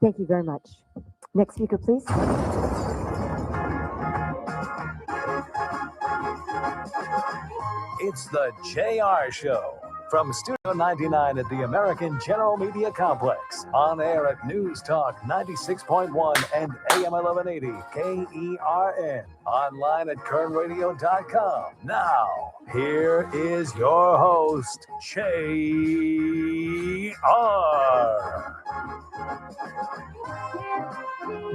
Thank you very much. Next speaker, please. It's the JR Show from Studio 99 at the American General Media Complex. On air at News Talk 96.1 and AM 1180 KERN. Online at kernradio.com. Now, here is your host, JR.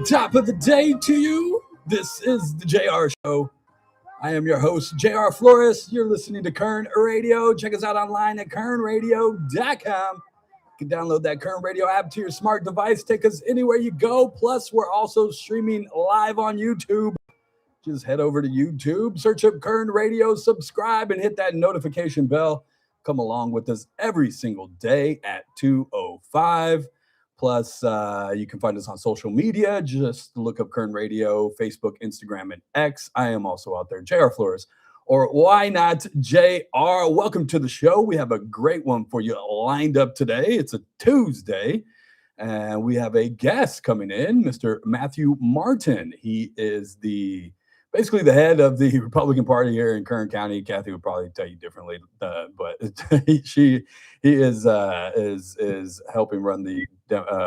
Top of the day to you. This is the JR Show. I am your host, JR Flores. You're listening to Kern Radio. Check us out online at kernradio.com. You can download that Kern Radio app to your smart device. Take us anywhere you go. Plus, we're also streaming live on YouTube. Just head over to YouTube, search up Kern Radio, subscribe, and hit that notification bell. Come along with us every single day at 2:05. Plus, you can find us on social media. Just look up Kern Radio, Facebook, Instagram, and X. I am also out there, JR Flores, or why not JR? Welcome to the show. We have a great one for you lined up today. It's a Tuesday, and we have a guest coming in, Mr. Matthew Martin. He is basically the head of the Republican Party here in Kern County. Kathy would probably tell you differently, but he is helping run the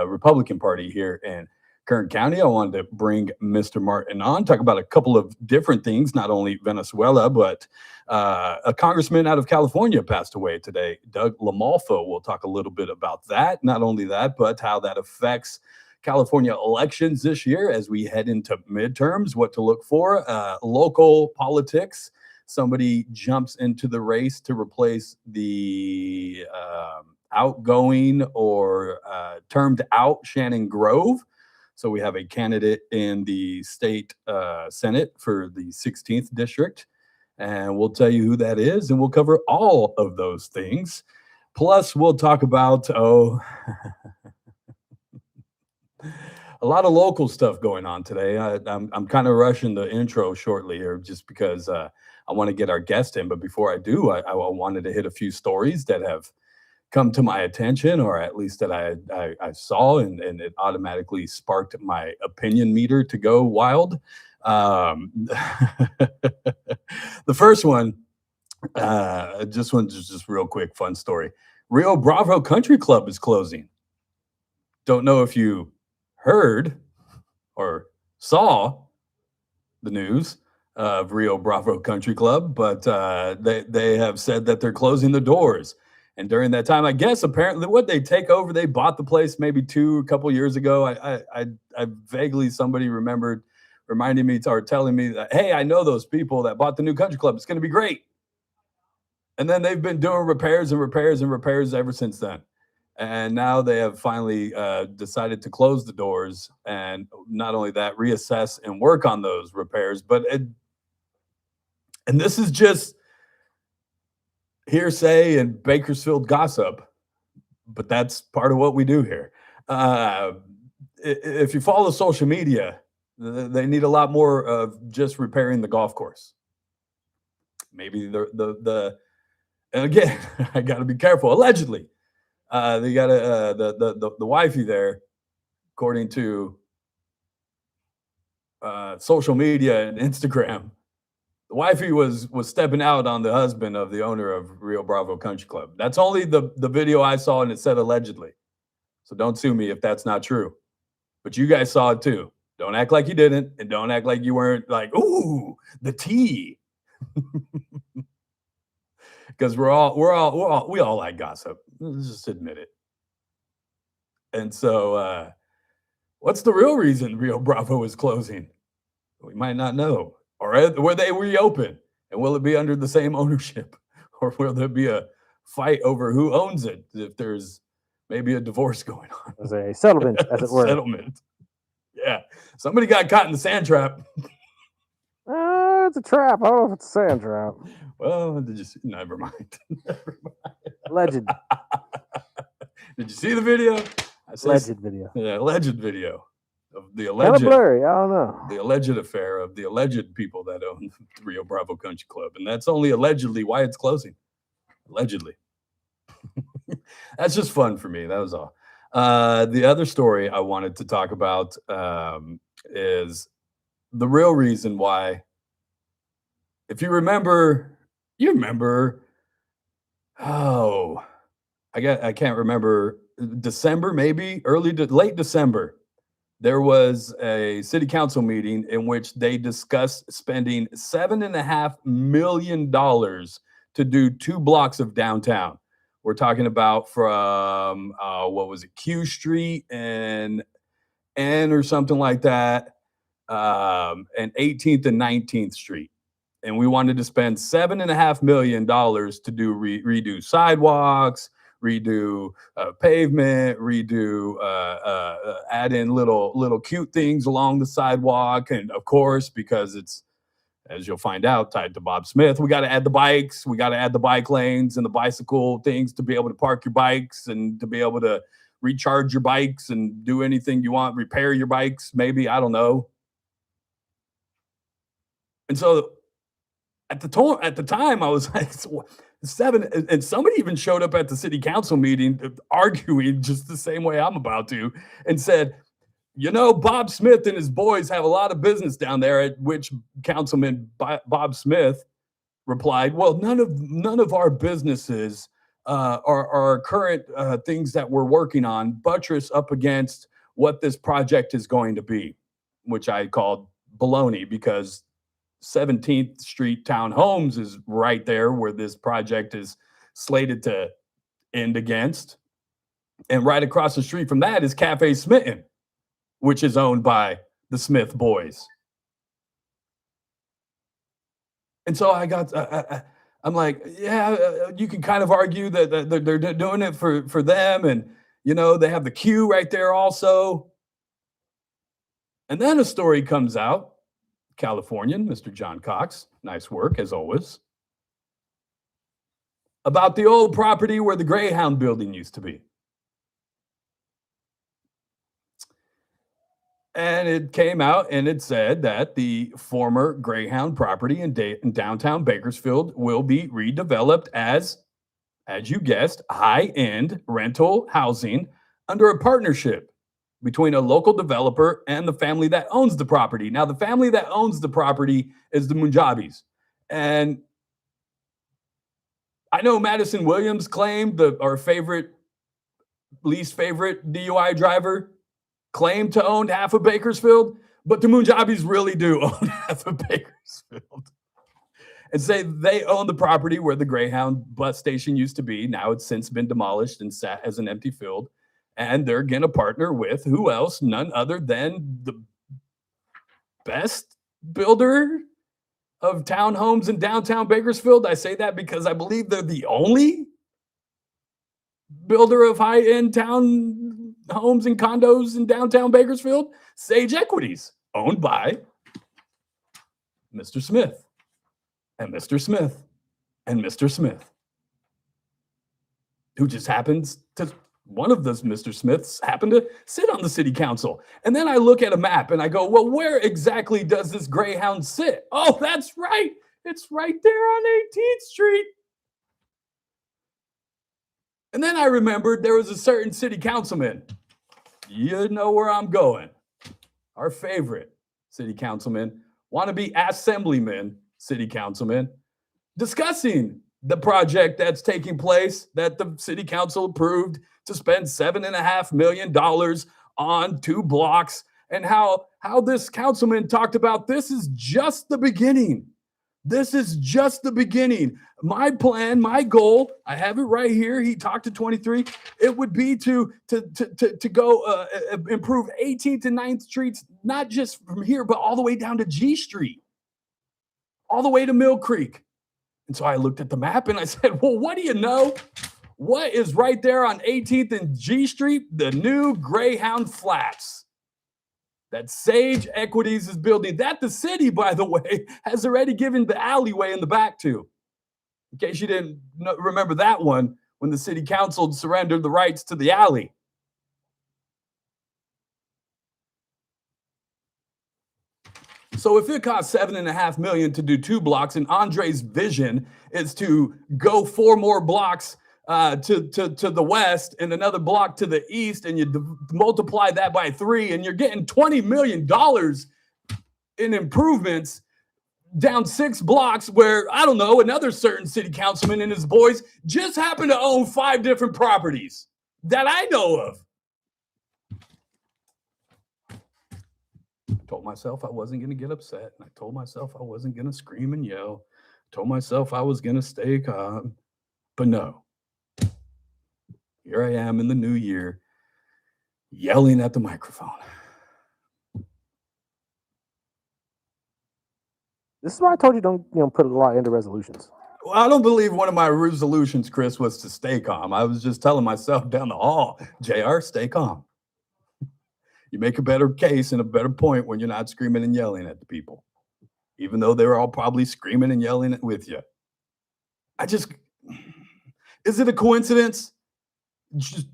Republican Party here in Kern County. I wanted to bring Mr. Martin on, talk about a couple of different things, not only Venezuela, but a congressman out of California passed away today, Doug LaMalfa. We'll talk a little bit about that. Not only that, but how that affects California elections this year as we head into midterms, what to look for, local politics. Somebody jumps into the race to replace the outgoing or termed out Shannon Grove. So we have a candidate in the state Senate for the 16th district, and we'll tell you who that is, and we'll cover all of those things. Plus, we'll talk about, a lot of local stuff going on today. I'm kind of rushing the intro shortly here just because I want to get our guest in. But before I do, I wanted to hit a few stories that have come to my attention, or at least that I saw, and it automatically sparked my opinion meter to go wild. The first one, just real quick, fun story. Rio Bravo Country Club is closing. Don't know if you heard or saw the news of Rio Bravo Country Club, but they have said that they're closing the doors. And during that time, I guess apparently they take over, they bought the place maybe a couple years ago. I vaguely, somebody reminding me or telling me that, hey, I know those people that bought the new country club. It's going to be great. And then they've been doing repairs and repairs and repairs ever since then. And now they have finally decided to close the doors, and not only that, reassess and work on those repairs. And this is just hearsay and Bakersfield gossip, but that's part of what we do here. If you follow social media, they need a lot more of just repairing the golf course. Maybe and again, I got to be careful. Allegedly. They got the wifey there, according to social media and Instagram. The wifey was stepping out on the husband of the owner of Rio Bravo Country Club. That's only the video I saw, and it said allegedly. So don't sue me if that's not true. But you guys saw it too. Don't act like you didn't, and don't act like you weren't like, ooh, the tea. Because we all like gossip. Let's just admit it. And so, what's the real reason Rio Bravo is closing? We might not know. Or will they reopen? And will it be under the same ownership? Or will there be a fight over who owns it if there's maybe a divorce going on? As a settlement, as it were. Settlement. Yeah. Somebody got caught in the sand trap. It's a trap. I don't know if it's a sand trap. Well, never mind. Alleged. Did you see the video? Alleged video. Yeah, alleged video of the Kind alleged. of blurry. I don't know. The alleged affair of the alleged people that own the Rio Bravo Country Club, and that's only allegedly why it's closing. Allegedly. That's just fun for me. That was all. The other story I wanted to talk about is the real reason why. If you remember, oh, I can't remember, December, maybe late December. There was a city council meeting in which they discussed spending $7.5 million to do 2 blocks of downtown. We're talking about from what was it, Q Street and N or something like that, and 18th and 19th Street. And we wanted to spend $7.5 million to do redo sidewalks, redo pavement, redo add in little cute things along the sidewalk, and of course, because it's, as you'll find out, tied to Bob Smith, we got to add the bikes, we got to add the bike lanes and the bicycle things to be able to park your bikes and to be able to recharge your bikes and do anything you want, repair your bikes, maybe, I don't know. And so at the time, I was like, 7, and somebody even showed up at the city council meeting arguing just the same way I'm about to, and said, Bob Smith and his boys have a lot of business down there, at which Councilman Bob Smith replied, well, none of our businesses are current things that we're working on buttress up against what this project is going to be, which I called baloney, because 17th Street Townhomes is right there where this project is slated to end against. And right across the street from that is Cafe Smitten, which is owned by the Smith boys. And so I'm like, yeah, you can kind of argue that they're doing it for them. And, they have the Q right there also. And then a story comes out, Californian, Mr. John Cox, nice work as always, about the old property where the Greyhound building used to be. And it came out and it said that the former Greyhound property in downtown Bakersfield will be redeveloped as you guessed, high-end rental housing under a partnership between a local developer and the family that owns the property. Now, the family that owns the property is the Munjabis. And I know Madison Williams claimed, our least favorite DUI driver, claimed to own half of Bakersfield, but the Munjabis really do own half of Bakersfield. And say they own the property where the Greyhound bus station used to be. Now it's since been demolished and sat as an empty field. And they're going to partner with who else? None other than the best builder of townhomes in downtown Bakersfield. I say that because I believe they're the only builder of high-end town homes and condos in downtown Bakersfield. Sage Equities, owned by Mr. Smith and Mr. Smith and Mr. Smith, who just happens to, one of those Mr. Smiths happened to sit on the city council. And then I look at a map and I go, well, where exactly does this Greyhound sit? Oh, that's right. It's right there on 18th Street. And then I remembered there was a certain city councilman. You know where I'm going. Our favorite city councilman, wannabe assemblyman, city councilman, discussing the project that's taking place that the city council approved to spend $7.5 million on 2 blocks, and how this councilman talked about this is just the beginning. This is just the beginning. My plan, my goal, I have it right here. He talked to 23. It would be to go improve 18th and 9th Streets, not just from here, but all the way down to G Street, all the way to Mill Creek. And so I looked at the map and I said, well, what do you know? What is right there on 18th and G Street? The new Greyhound Flats that Sage Equities is building, that the city, by the way, has already given the alleyway in the back to. In case you didn't remember that one, when the city council surrendered the rights to the alley. So if it costs $7.5 million to do 2 blocks, and Andre's vision is to go 4 more blocks to the west and another block to the east, and you multiply that by 3, and you're getting $20 million in improvements down 6 blocks where, I don't know, another certain city councilman and his boys just happen to own 5 different properties that I know of. I told myself I wasn't going to get upset. And I told myself I wasn't going to scream and yell. I told myself I was going to stay calm. But no. Here I am in the new year, yelling at the microphone. This is why I told you don't put a lot into resolutions. Well, I don't believe one of my resolutions, Chris, was to stay calm. I was just telling myself down the hall, JR, stay calm. You make a better case and a better point when you're not screaming and yelling at the people, even though they were all probably screaming and yelling with you. Is it a coincidence? Just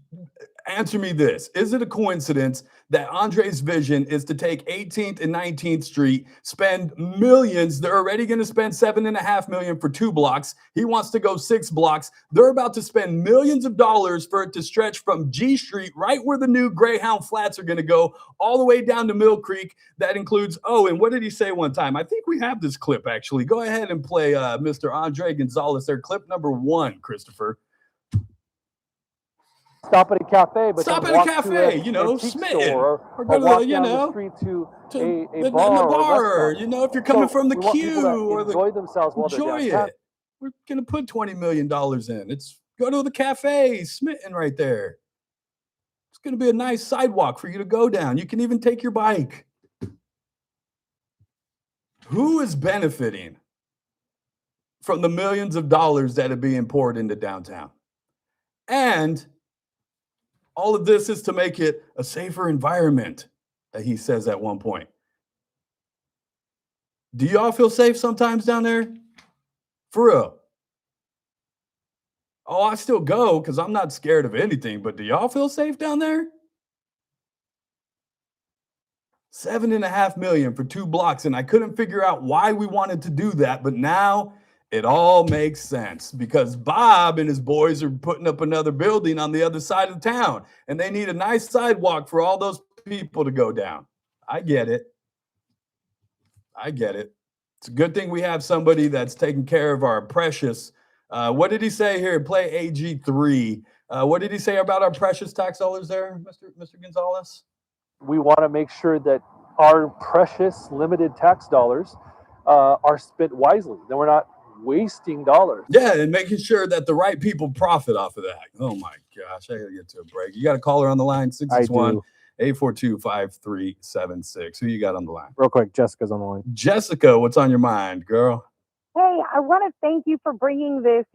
answer me this. Is it a coincidence that Andre's vision is to take 18th and 19th Street, spend millions? They're already going to spend $7.5 million for 2 blocks. He wants to go 6 blocks. They're about to spend millions of dollars for it to stretch from G Street, right where the new Greyhound Flats are going to go, all the way down to Mill Creek. That includes, and what did he say one time? I think we have this clip, actually. Go ahead and play Mr. Andre Gonzalez there. Clip number 1, Christopher. Stop at a cafe, but stop at a cafe, smitten, or go walk to down the street to a bar, if you're coming from the queue or enjoy themselves while they're downtown. It. We're gonna put $20 million in. It's go to the cafe, smitten right there. It's gonna be a nice sidewalk for you to go down. You can even take your bike. Who is benefiting from the millions of dollars that are being poured into downtown? And all of this is to make it a safer environment, he says at one point. Do y'all feel safe sometimes down there? For real. Oh, I still go because I'm not scared of anything, but do y'all feel safe down there? $7.5 million for 2 blocks, and I couldn't figure out why we wanted to do that, but now it all makes sense because Bob and his boys are putting up another building on the other side of town, and they need a nice sidewalk for all those people to go down. I get it. It's a good thing we have somebody that's taking care of our precious. What did he say here? Play AG3. What did he say about our precious tax dollars there, Mr. Gonzalez? We want to make sure that our precious limited tax dollars are spent wisely. That we're not wasting dollars. Yeah, and making sure that the right people profit off of that. Oh my gosh, I gotta get to a break. You got a caller on the line, 661-842-5376. Who you got on the line? Real quick, Jessica's on the line. Jessica, what's on your mind, girl? Hey, I want to thank you for bringing this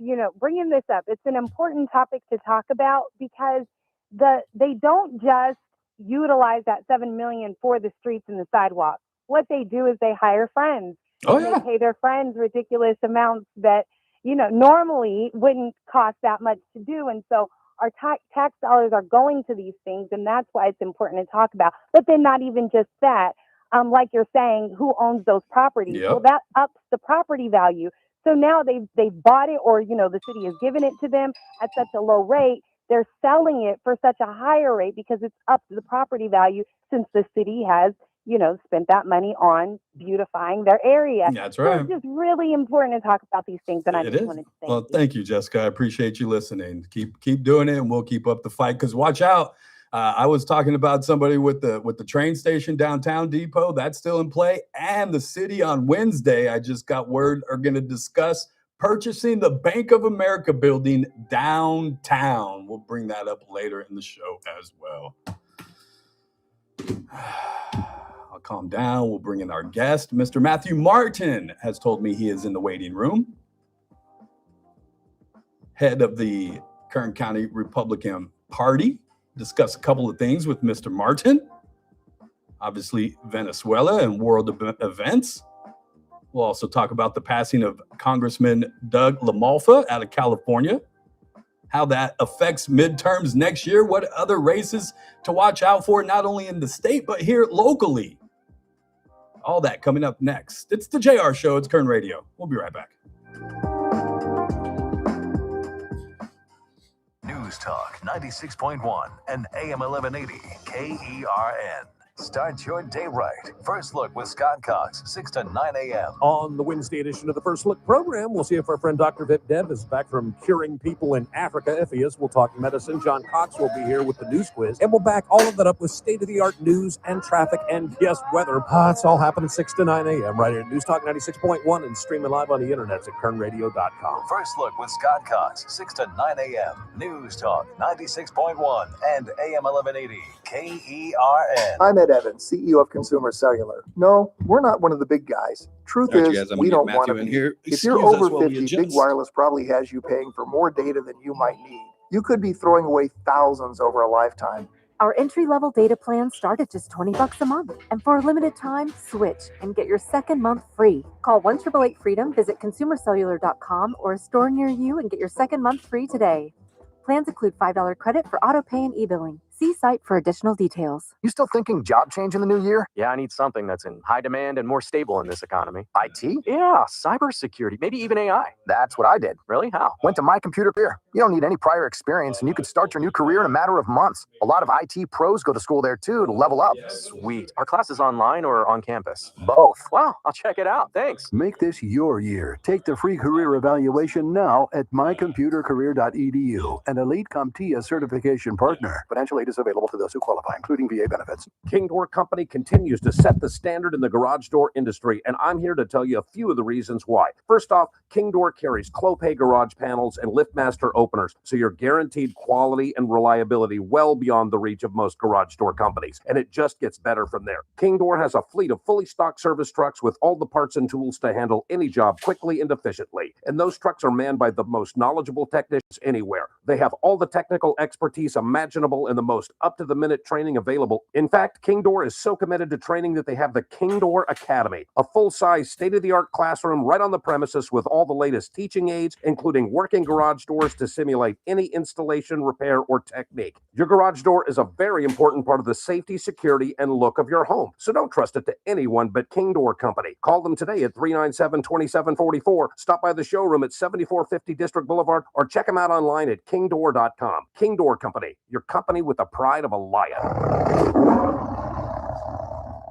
up. It's an important topic to talk about because they don't just utilize that $7 million for the streets and the sidewalks. What they do is they hire friends. They pay their friends ridiculous amounts that, normally wouldn't cost that much to do. And so our tax dollars are going to these things. And that's why it's important to talk about. But then not even just that, like you're saying, who owns those properties? Yep. Well, that ups the property value. So now they've bought it, or, the city has given it to them at such a low rate. They're selling it for such a higher rate because it's up to the property value since the city has spent that money on beautifying their area. That's right. So it's just really important to talk about these things. And I just wanted to say, thank you, Jessica. I appreciate you listening. Keep doing it, and we'll keep up the fight. Because watch out. I was talking about somebody with the train station downtown depot. That's still in play. And the city on Wednesday, I just got word, are going to discuss purchasing the Bank of America building downtown. We'll bring that up later in the show as well. I'll calm down. We'll bring in our guest. Mr. Matthew Martin has told me he is in the waiting room. Head of the Kern County Republican Party. Discuss a couple of things with Mr. Martin. Obviously, Venezuela and world events. We'll also talk about the passing of Congressman Doug LaMalfa out of California. How that affects midterms next year. What other races to watch out for, not only in the state, but here locally. All that coming up next. It's the JR Show. It's Kern Radio. We'll be right back. Talk 96.1 and AM 1180 KERN. Start your day right. First Look with Scott Cox, 6 to 9 a.m. On the Wednesday edition of the First Look program, we'll see if our friend Dr. Vip Dev is back from curing people in Africa. If he is, we'll talk medicine. John Cox will be here with the news quiz. And we'll back all of that up with state-of-the-art news and traffic and, yes, weather. It's all happening 6 to 9 a.m. right here at News Talk 96.1 and streaming live on the internet at kernradio.com. First Look with Scott Cox, 6 to 9 a.m. News Talk 96.1 and AM 1180 KERN. I'm Ed Evans, CEO of Consumer Cellular. No, we're not one of the big guys. Truth is, we don't want to be. If you're over 50, Big Wireless probably has you paying for more data than you might need. You could be throwing away thousands over a lifetime. Our entry-level data plans start at just $20 a month. And for a limited time, switch and get your second month free. Call 1-888-FREEDOM, visit consumercellular.com or a store near you and get your second month free today. Plans include $5 credit for auto pay and e-billing. See site for additional details. You still thinking job change in the new year? Yeah, I need something that's in high demand and more stable in this economy. IT? Yeah, cybersecurity, maybe even AI. That's what I did. Really? How? Went to My Computer Career. You don't need any prior experience, and you could start your new career in a matter of months. A lot of IT pros go to school there, too, to level up. Sweet. Are classes online or on campus? Both. Wow, I'll check it out. Thanks. Make this your year. Take the free career evaluation now at mycomputercareer.edu, an Elite CompTIA certification partner. Financial aid is available to those who qualify, including VA benefits. King Door Company continues to set the standard in the garage door industry, and I'm here to tell you a few of the reasons why. First off, King Door carries Clopay garage panels and LiftMaster openers, so you're guaranteed quality and reliability well beyond the reach of most garage door companies, and it just gets better from there. King Door has a fleet of fully stocked service trucks with all the parts and tools to handle any job quickly and efficiently, and those trucks are manned by the most knowledgeable technicians anywhere. They have all the technical expertise imaginable and the most up-to-the-minute training available. In fact, King Door is so committed to training that they have the King Door Academy, a full-size, state-of-the-art classroom right on the premises with all the latest teaching aids, including working garage doors to simulate any installation, repair, or technique. Your garage door is a very important part of the safety, security, and look of your home, so don't trust it to anyone but King Door Company. Call them today at 397-2744, stop by the showroom at 7450 District Boulevard, or check them out online at kingdoor.com. King Door Company, your company with the pride of a lion.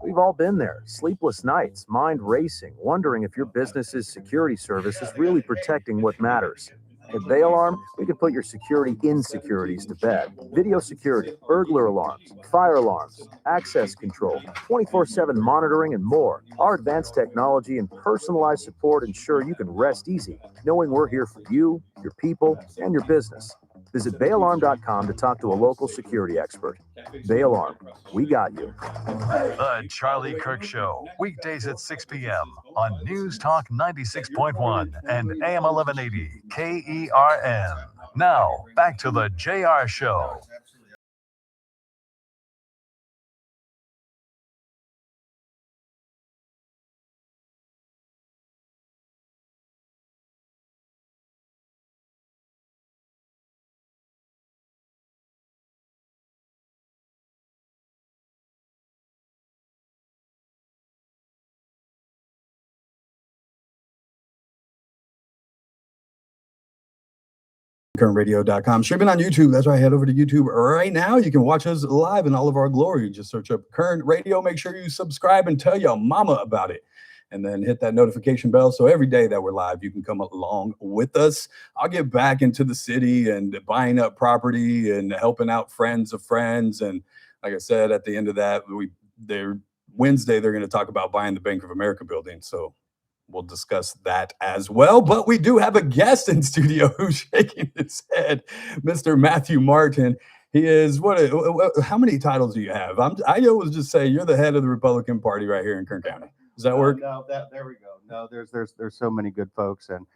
We've all been there. Sleepless nights, mind racing, wondering if your business's security service is really protecting what matters. At Vealarm, we can put your security insecurities to bed. Video security, burglar alarms, fire alarms, access control, 24/7 monitoring, and more. Our advanced technology and personalized support ensure you can rest easy, knowing we're here for you, your people, and your business. Visit Vealarm.com to talk to a local security expert. Vealarm, we got you. The Charlie Kirk Show, weekdays at 6 p.m. on News Talk 96.1 and AM 1180 KERN. Now, back to the JR Show. KernRadio.com. Streaming on YouTube. That's right. Head over to YouTube right now. You can watch us live in all of our glory. Just search up Kern Radio. Make sure you subscribe and tell your mama about it. And then hit that notification bell. So every day that we're live, you can come along with us. I'll get back into the city and buying up property and helping out friends of friends. And like I said, at the end of that, Wednesday, they're going to talk about buying the Bank of America building. So we'll discuss that as well. But we do have a guest in studio who's shaking his head, Mr. Matthew Martin. He is, how many titles do you have? I always just say you're the head of the Republican Party right here in Kern County. Does that work? No, there we go. No, there's so many good folks. And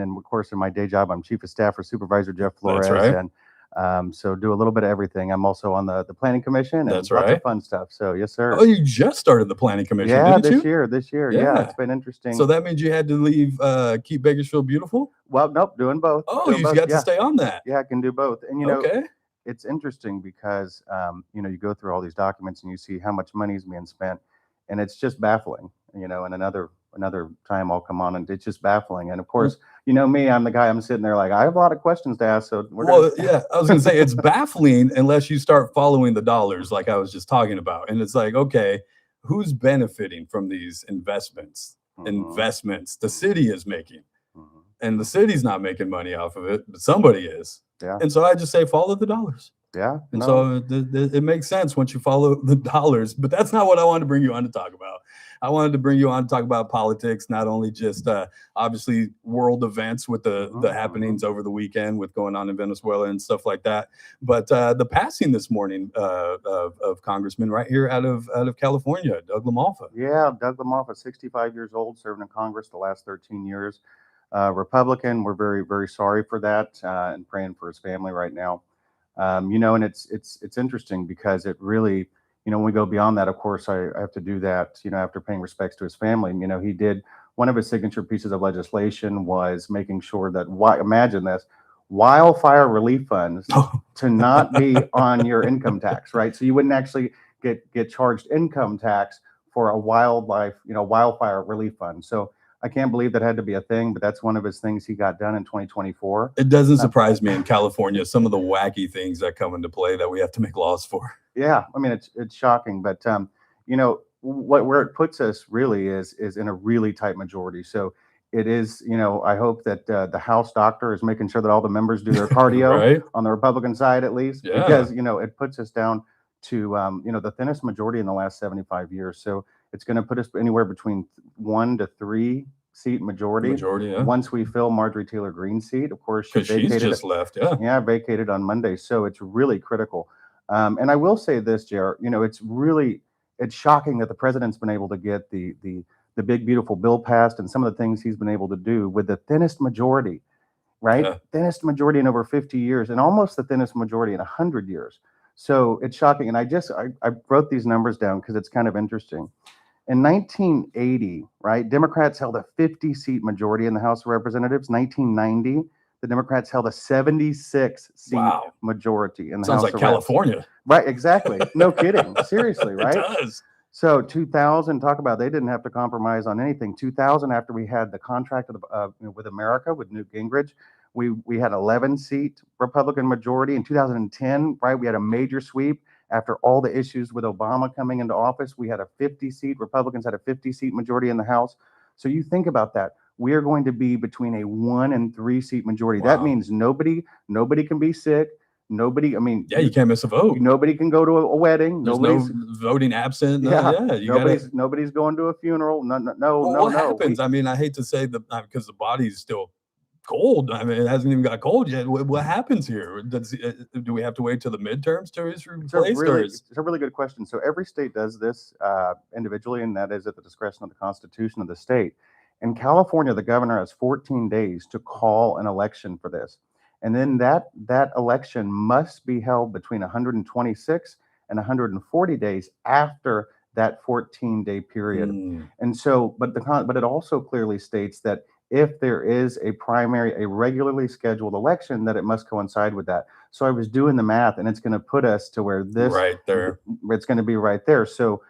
then, of course, in my day job, I'm Chief of Staff for Supervisor Jeff Flores. That's right. And so do a little bit of everything. I'm also on the Planning Commission. And That's lots right. of fun stuff. So, yes, sir. Oh, you just started the Planning Commission, yeah, didn't you? this year. Yeah, it's been interesting. So that means you had to leave Keep Bakersfield Beautiful? Well, nope, doing both. Oh, you got to stay on that. Yeah, I can do both. And, you know, okay. It's interesting because, you go through all these documents and you see how much money is being spent. And it's just baffling, and another another time I'll come on, and it's just baffling. And of course, you know me, I'm the guy, I'm sitting there like, I have a lot of questions to ask. So yeah, I was going to say it's baffling unless you start following the dollars like I was just talking about. And it's like, okay, who's benefiting from these investments? The city is making. And the city's not making money off of it, but somebody is. Yeah. And so I just say follow the dollars. Yeah. And so it makes sense once you follow the dollars. But that's not what I wanted to bring you on to talk about. I wanted to bring you on to talk about politics, not only just obviously world events with the happenings over the weekend with going on in Venezuela and stuff like that, but the passing this morning of Congressman right here out of California, Doug LaMalfa. Yeah, Doug LaMalfa, 65 years old, serving in Congress the last 13 years. Republican. We're very, very sorry for that, and praying for his family right now. You know, and it's interesting because it really, you know, when we go beyond that, of course, I have to do that, you know, after paying respects to his family. You know, he did, one of his signature pieces of legislation was making sure that, imagine this, wildfire relief funds to not be on your income tax, right? So you wouldn't actually get charged income tax for a wildfire relief fund. So I can't believe that had to be a thing, but that's one of his things he got done in 2024. It doesn't surprise me in California, some of the wacky things that come into play that we have to make laws for. Yeah, I mean, it's shocking, but you know, where it puts us really is in a really tight majority. So it is, you know, I hope that the House doctor is making sure that all the members do their cardio right? On the Republican side, at least, because, you know, it puts us down to, you know, the thinnest majority in the last 75 years. So it's going to put us anywhere between 1 to 3 seat majority. Yeah. Once we fill Marjorie Taylor Greene's seat, of course, she's just left. Yeah, vacated on Monday. So it's really critical. And I will say this, JR, you know, it's shocking that the president's been able to get the big, beautiful bill passed and some of the things he's been able to do with the thinnest majority, right? Yeah. Thinnest majority in over 50 years and almost the thinnest majority in 100 years. So it's shocking. And I wrote these numbers down because it's kind of interesting. In 1980, right, Democrats held a 50-seat majority in the House of Representatives. 1990, the Democrats held a 76-seat majority in the House of Representatives. Sounds like California. Right, exactly. No kidding. Seriously, right? It does. So 2000, talk about they didn't have to compromise on anything. 2000, after we had the contract with America with Newt Gingrich, we had 11-seat Republican majority. In 2010, right, we had a major sweep. After all the issues with Obama coming into office, we had a 50-seat, Republicans had a 50-seat majority in the House. So you think about that. We are going to be between a 1 and 3 seat majority. That means nobody can be sick. Nobody, I mean, you can't miss a vote. Nobody can go to a wedding. There's no voting absent. Nobody's going to a funeral. No. What happens? I mean, I hate to say because the body's still cold. I mean, it hasn't even got cold yet. What happens here? Do we have to wait till the midterms to his replaced? It's a really good question. So every state does this individually, and that is at the discretion of the Constitution of the state. In California, the governor has 14 days to call an election for this. And then that election must be held between 126 and 140 days after that 14-day period. And so, but it also clearly states that if there is a regularly scheduled election, that it must coincide with that. So I was doing the math, and it's going to put us to where this right there. It's going to be right there. So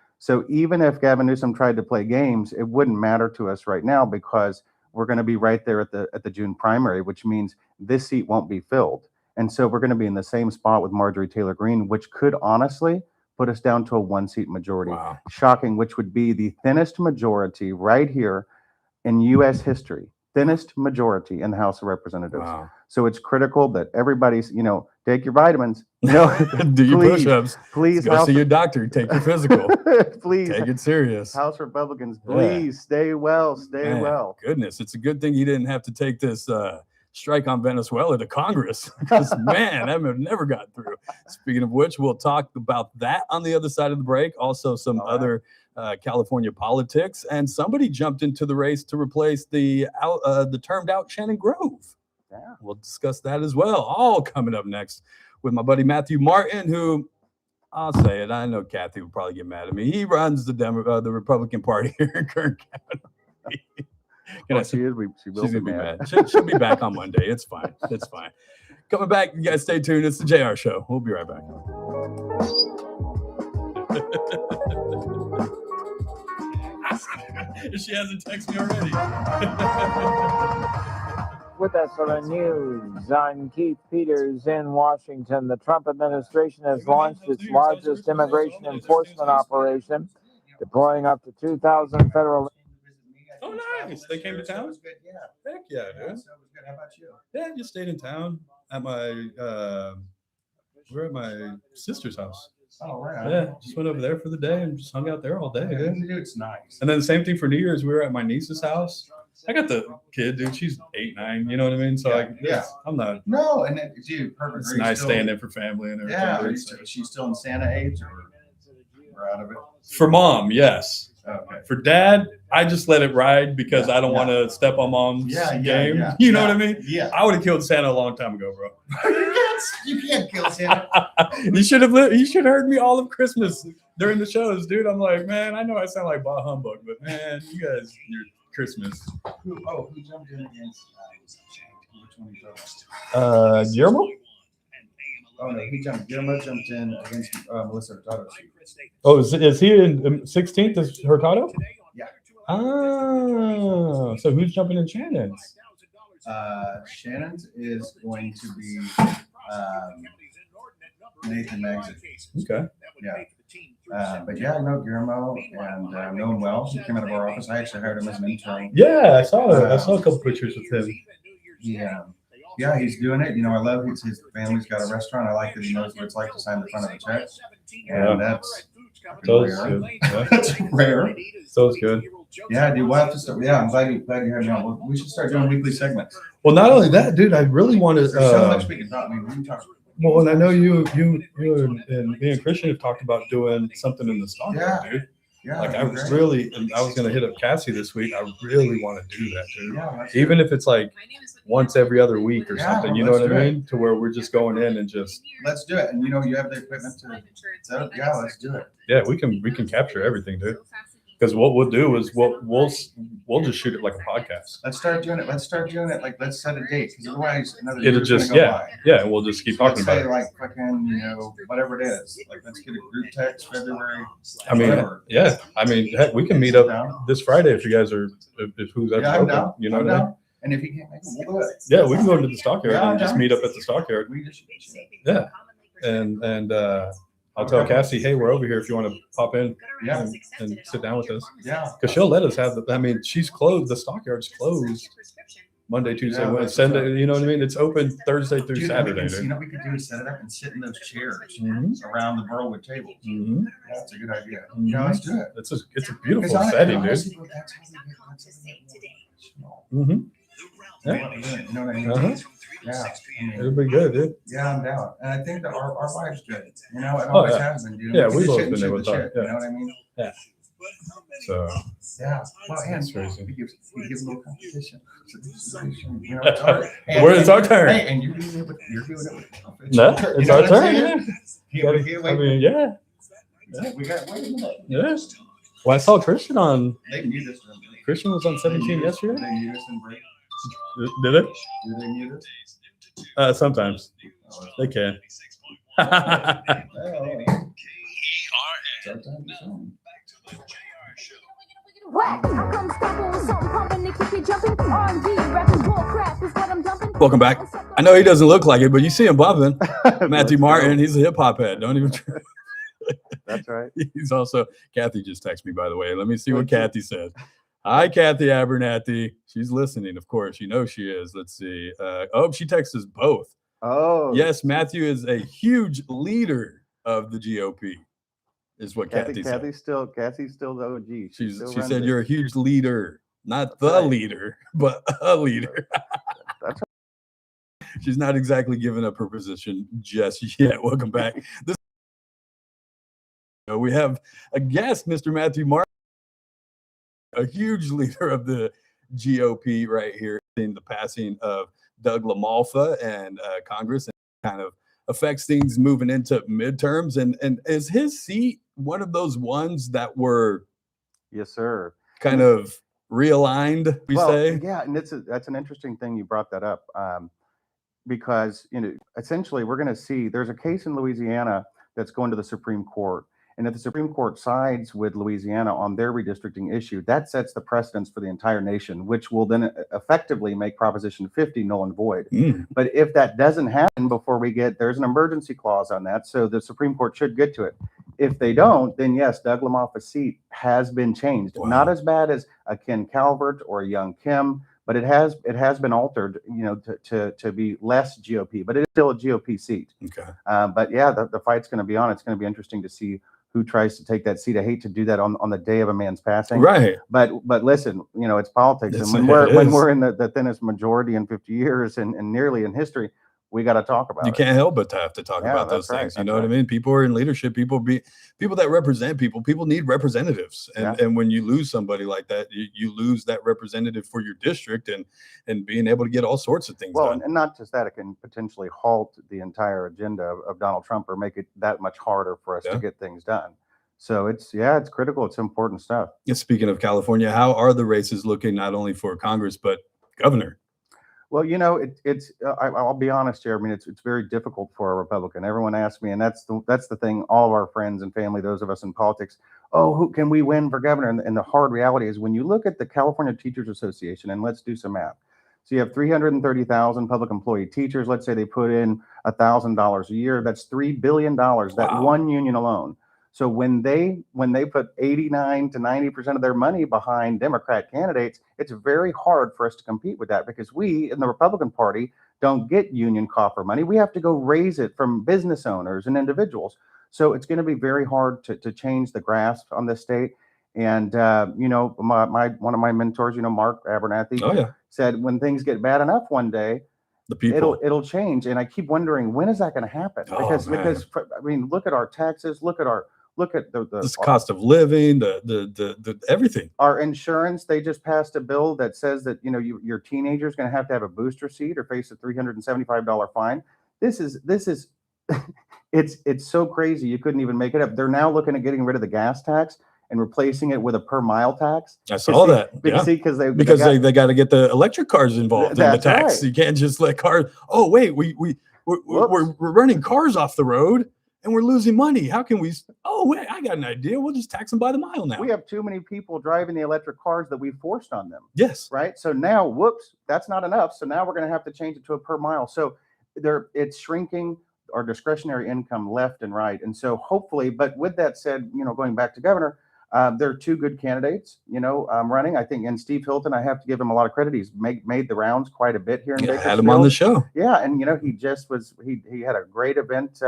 even if Gavin Newsom tried to play games, it wouldn't matter to us right now because we're going to be right there at the June primary, which means this seat won't be filled. And so we're going to be in the same spot with Marjorie Taylor Greene, which could honestly put us down to a 1-seat majority. Wow. Shocking, which would be the thinnest majority right here in U.S. history. Thinnest majority in the House of Representatives. Wow. So it's critical that everybody's, take your vitamins. Do your push-ups. Please go see your doctor. Take your physical. Please take it serious. House Republicans, please stay well. Stay well. Goodness, it's a good thing he didn't have to take this strike on Venezuela to Congress. Because man, that would have never gotten through. Speaking of which, we'll talk about that on the other side of the break. Also, some other California politics, and somebody jumped into the race to replace the termed out Shannon Grove. Yeah, we'll discuss that as well. All coming up next with my buddy Matthew Martin, who I'll say it. I know Kathy will probably get mad at me. He runs the Republican Party here in Kern County. She will be mad. She'll be back on Monday. It's fine. It's fine. Coming back, you guys stay tuned. It's the JR Show. We'll be right back. If she hasn't texted me already. With us on the news, I'm Keith Peters in Washington. The Trump administration has launched its largest immigration enforcement operation, deploying up to 2,000 federal. Oh, nice. They came to town? It was good, yeah. Heck yeah, dude. So it was good. How about you? Yeah, just stayed in town at my, we're at my sister's house. Oh, right. Yeah, just went over there for the day and just hung out there all day, dude. It's nice. And then the same thing for New Year's. We were at my niece's house. I got the kid, dude. She's 8, 9. You know what I mean? So I'm not. No, and then, dude, perfect. It's nice staying in for family and everything. Yeah, she's still in Santa age or out of it? For mom, yes. Okay. For dad, I just let it ride because I don't want to step on mom's game. You know what I mean? Yeah. I would have killed Santa a long time ago, bro. You can't kill Santa. You should have heard me all of Christmas during the shows, dude. I'm like, man, I know I sound like bah humbug, but man, you guys, your Christmas. Who jumped in against which one you Guillermo? Oh no, Guillermo jumped in against Melissa Hurtado. Oh, is he in 16th? Is Hurtado? Yeah. Ah, so who's jumping in Shannon's? Shannon's is going to be Nathan Magson. Okay. Yeah. But yeah, I know Guillermo and know him well. He came out of our office. I actually hired him as an intern. Yeah, I saw a couple pictures with him. Yeah, he's doing it. You know, I love his family's got a restaurant. I like that he knows what it's like to sign the front of a check. And that's rare. That's rare. So it's good. Yeah, dude. We'll have to start. Yeah, I'm glad you had me on. We should start doing weekly segments. Well, not only that, dude, I really want to. There's so much we can talk. I mean, we can talk. Well, and I know you and me and Christian have talked about doing something in the stockyard, dude. Yeah, like I was going to hit up Cassie this week. I really want to do that, dude. Yeah, even if it's like once every other week or something, you know what I mean? To where we're just going in and just. Let's do it. And you know, you have the equipment to set up. Yeah, let's do it. Yeah, we can capture everything, dude. Because what we'll do is we'll just shoot it like a podcast. Let's start doing it. Let's set a date. Because otherwise, another it'll just and we'll just keep talking about it. Like fucking whatever it is. Like let's get a group text February. I mean, heck, we can meet up this Friday if you guys are if who's open. Down. You know what I mean? And if you can't make it, we'll do it. Yeah, we can go into the stockyard and just meet up at the stockyard. Yeah, and I'll tell Cassie, hey, we're over here if you want to pop in and sit down with us. Yeah. Because she'll let us have she's closed. The stockyard's closed Monday, Tuesday, Wednesday, Sunday. You know what I mean? It's open Thursday through Saturday. You know what we could do is set it up and sit in those chairs around the Burlwood table. That's a good idea. Yeah, let's do it. It's a beautiful setting, dude. Yeah. You know what I mean? Yeah, it'll be good, dude. Yeah, I'm down, and I think that our vibe's good. You know, it always has been, dude. Yeah, we've always been able to talk. You know what I mean? Yeah. So. Yeah. Well, and crazy. We give a little competition. You know, it's our turn. Hey, and you're doing it with No, it's our turn. Yeah. We got. Wait a minute. Yeah. Well, I saw Christian on. They mute us. Christian was on 17 yesterday. They mute us and break. Did it? Do they mute us? Sometimes. They can. Welcome back. I know he doesn't look like it, but you see him bumping. Matthew Martin, he's a hip hop head. Don't even try. That's right. He's also, Kathy just texted me, by the way. Let me see what Kathy said. Hi, Kathy Abernathy. She's listening, of course. You know she is. Let's see. She texts us both. Oh. Yes, Matthew is a huge leader of the GOP, is what Kathy said. Kathy's still the OG. She said you're a huge leader. Not the leader, but a leader. That's right. She's not exactly giving up her position just yet. Welcome back. We have a guest, Mr. Matthew Martin, a huge leader of the GOP right here in the passing of Doug LaMalfa and Congress, and kind of affects things moving into midterms. And is his seat one of those ones that were, yes, sir, kind of realigned? Say, yeah, and that's an interesting thing you brought that up, because essentially we're going to see there's a case in Louisiana that's going to the Supreme Court. And if the Supreme Court sides with Louisiana on their redistricting issue, that sets the precedence for the entire nation, which will then effectively make Proposition 50 null and void. But if that doesn't happen before there's an emergency clause on that, so the Supreme Court should get to it. If they don't, then yes, Doug LaMalfa's seat has been changed. Wow. Not as bad as a Ken Calvert or a young Kim, but it has been altered, to be less GOP, but it is still a GOP seat. Okay. But yeah, the fight's going to be on. It's going to be interesting to see who tries to take that seat. I hate to do that on the day of a man's passing. Right. But listen, it's politics. And when we're in the thinnest majority in 50 years and nearly in history, we got to talk about it. You can't help but to have to talk about those things. You know what I mean? People are in leadership. People that represent people. People need representatives. And when you lose somebody like that, you lose that representative for your district and being able to get all sorts of things done. And not just that, it can potentially halt the entire agenda of Donald Trump or make it that much harder for us to get things done. So it's critical. It's important stuff. Speaking of California, how are the races looking not only for Congress, but governor? Well, I'll be honest here. I mean, it's very difficult for a Republican. Everyone asks me, and that's the thing. All of our friends and family, those of us in politics, who can we win for governor? And the hard reality is when you look at the California Teachers Association, and let's do some math. So you have 330,000 public employee teachers. Let's say they put in $1,000 a year. That's $3 billion. That one union alone. So when they put 89 to 90% of their money behind Democrat candidates, it's very hard for us to compete with that because we in the Republican Party don't get union coffer money. We have to go raise it from business owners and individuals. So it's going to be very hard to change the grasp on this state. And one of my mentors, Mark Abernathy, said when things get bad enough one day, it'll change. And I keep wondering, when is that going to happen? Because I mean, look at our taxes, look at the cost of living, the everything. Our insurance, they just passed a bill that says that your teenager is going to have a booster seat or face a $375 fine. This is it's so crazy you couldn't even make it up. They're now looking at getting rid of the gas tax and replacing it with a per mile tax. I saw that. Because they got to get the electric cars involved in the tax. Right. You can't just let cars. Oh wait, we're running cars off the road. And we're losing money. How can we? Oh, wait, I got an idea. We'll just tax them by the mile now. We have too many people driving the electric cars that we forced on them. Yes. Right. So now, whoops, that's not enough. So now we're going to have to change it to a per mile. So it's shrinking our discretionary income left and right. And so hopefully, but with that said, going back to governor, there are two good candidates, running. I think, and Steve Hilton, I have to give him a lot of credit. He's made the rounds quite a bit here in Bakersfield. Had him on the show. Yeah, and he had a great event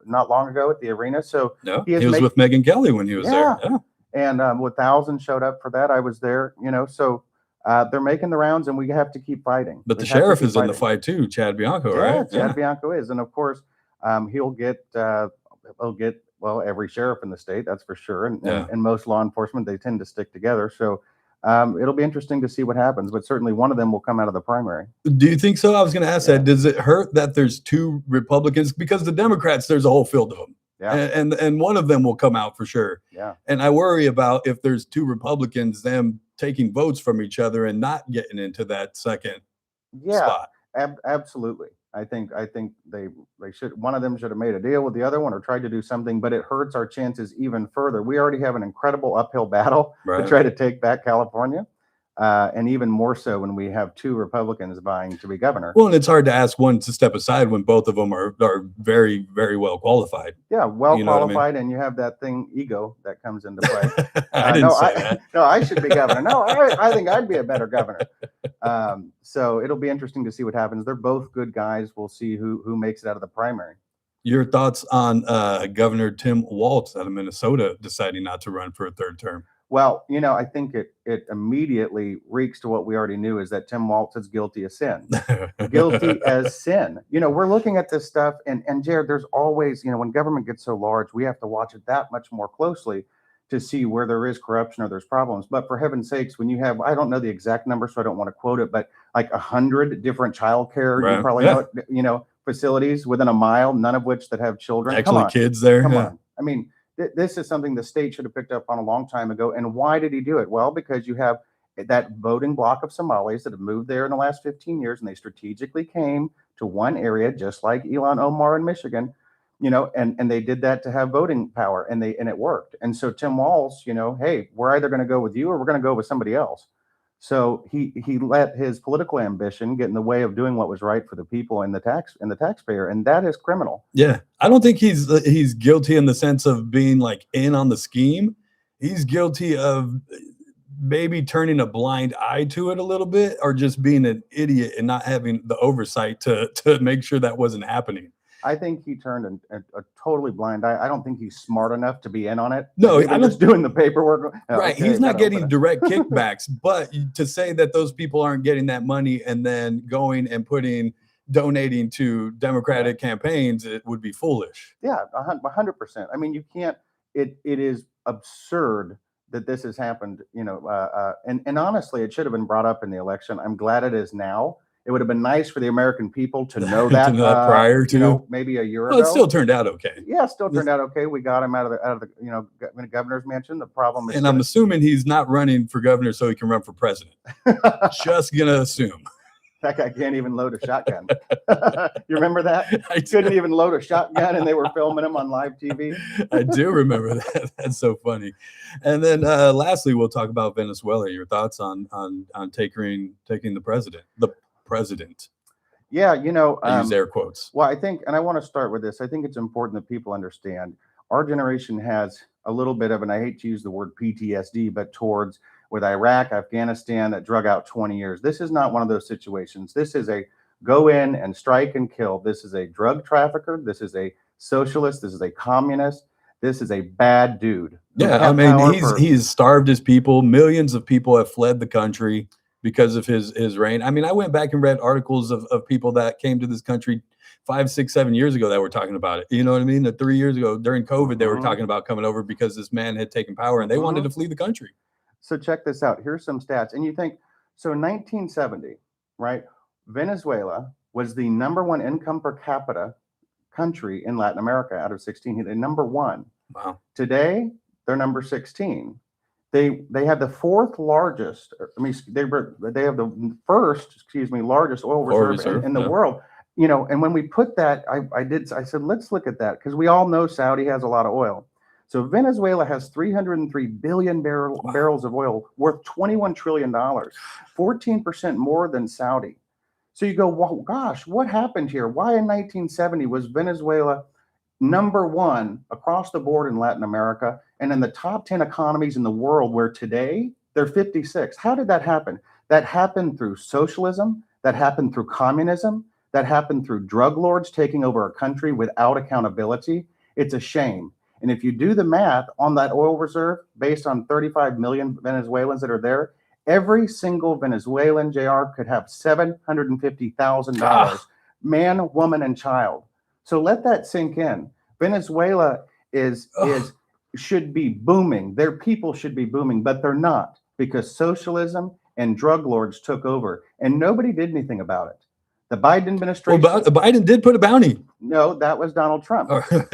not long ago at the arena. So he was with Megyn Kelly when he was there. Yeah, and with thousands showed up for that. I was there. So they're making the rounds, and we have to keep fighting. But the sheriff is in the fight too, Chad Bianco, right? Chad Bianco is, and of course, he'll get. Well, every sheriff in the state, that's for sure. And most law enforcement, they tend to stick together. So it'll be interesting to see what happens. But certainly one of them will come out of the primary. Do you think so? I was going to ask that. Does it hurt that there's two Republicans? Because the Democrats, there's a whole field of them. Yeah. And one of them will come out for sure. Yeah. And I worry about if there's two Republicans, them taking votes from each other and not getting into that second spot. Absolutely. I think they should. One of them should have made a deal with the other one or tried to do something, but it hurts our chances even further. We already have an incredible uphill battle to try to take back California, and even more so when we have two Republicans vying to be governor. Well, and it's hard to ask one to step aside when both of them are very, very well qualified. Yeah, well qualified, and you have that thing ego that comes into play. I didn't say that. No, I should be governor. No, I think I'd be a better governor. So it'll be interesting to see what happens. They're both good guys. We'll see who makes it out of the primary. Your thoughts on Governor Tim Walz out of Minnesota deciding not to run for a third term? Well, I think it immediately reeks to what we already knew, is that Tim Walz is guilty as sin. Guilty as sin. We're looking at this stuff, and Jared, there's always, when government gets so large, we have to watch it that much more closely to see where there is corruption or there's problems. But for heaven's sakes, when you have, I don't know the exact number, so I don't want to quote it, but like 100 different childcare, you probably know, facilities within a mile, none of which that have children. Actually, kids there. Come on. I mean, this is something the state should have picked up on a long time ago. And why did he do it? Well, because you have that voting block of Somalis that have moved there in the last 15 years, and they strategically came to one area, just like Ilhan Omar in Michigan. and they did that to have voting power, and it worked. And so Tim Walz, hey, we're either going to go with you or we're going to go with somebody else. So he let his political ambition get in the way of doing what was right for the people and the taxpayer, and that is criminal. Yeah, I don't think he's guilty in the sense of being like in on the scheme. He's guilty of maybe turning a blind eye to it a little bit, or just being an idiot and not having the oversight to make sure that wasn't happening. I think he turned a totally blind eye. I don't think he's smart enough to be in on it. No, I'm just doing the paperwork. Right. Okay, he's not getting direct kickbacks, but to say that those people aren't getting that money and then going and donating to Democratic campaigns, it would be foolish. Yeah, 100%. I mean, you can't, it is absurd that this has happened, and honestly, it should have been brought up in the election. I'm glad it is now. It would have been nice for the American people to know that, prior to maybe a year ago. It still turned out okay. Yeah, it still turned out okay. We got him out of the governor's mansion. The problem is, and I'm assuming he's not running for governor so he can run for president. Just gonna assume. That guy can't even load a shotgun. You remember that? I couldn't even load a shotgun, and they were filming him on live TV. I do remember that. That's so funny. And then lastly, we'll talk about Venezuela. Your thoughts on taking the president. Yeah, I use air quotes. Well, I think, and I want to start with this. I think it's important that people understand our generation has a little bit of, and I hate to use the word PTSD, but towards with Iraq, Afghanistan, that drug out 20 years. This is not one of those situations. This is a go in and strike and kill. This is a drug trafficker. This is a socialist. This is a communist. This is a bad dude. Yeah, I mean, he's starved his people. Millions of people have fled the country because of his reign. I mean, I went back and read articles of people that came to this country 5, 6, 7 years ago that were talking about it. You know what I mean? 3 years ago during COVID, they were talking about coming over because this man had taken power and they wanted to flee the country. So check this out. Here's some stats. And you think, so in 1970, right, Venezuela was the #1 income per capita country in Latin America out of 16. They're #1. Wow. Today, they're number 16. They have the fourth largest, they have the first, largest oil reserve in the world. And when we put that, I said, let's look at that, because we all know Saudi has a lot of oil. So Venezuela has 303 billion barrels of oil worth $21 trillion, 14% more than Saudi. So you go, well, gosh, what happened here? Why in 1970 was Venezuela #1 across the board in Latin America and in the top 10 economies in the world, where today they're 56? How did that happen? That happened through socialism. That happened through communism. That happened through drug lords taking over a country without accountability. It's a shame. And if you do the math on that oil reserve based on 35 million Venezuelans that are there, every single Venezuelan, JR, could have $750,000, man, woman, and child. So let that sink in. Venezuela should be booming. Their people should be booming, but they're not, because socialism and drug lords took over, and nobody did anything about it. The Biden administration. Well, Biden did put a bounty. No, that was Donald Trump.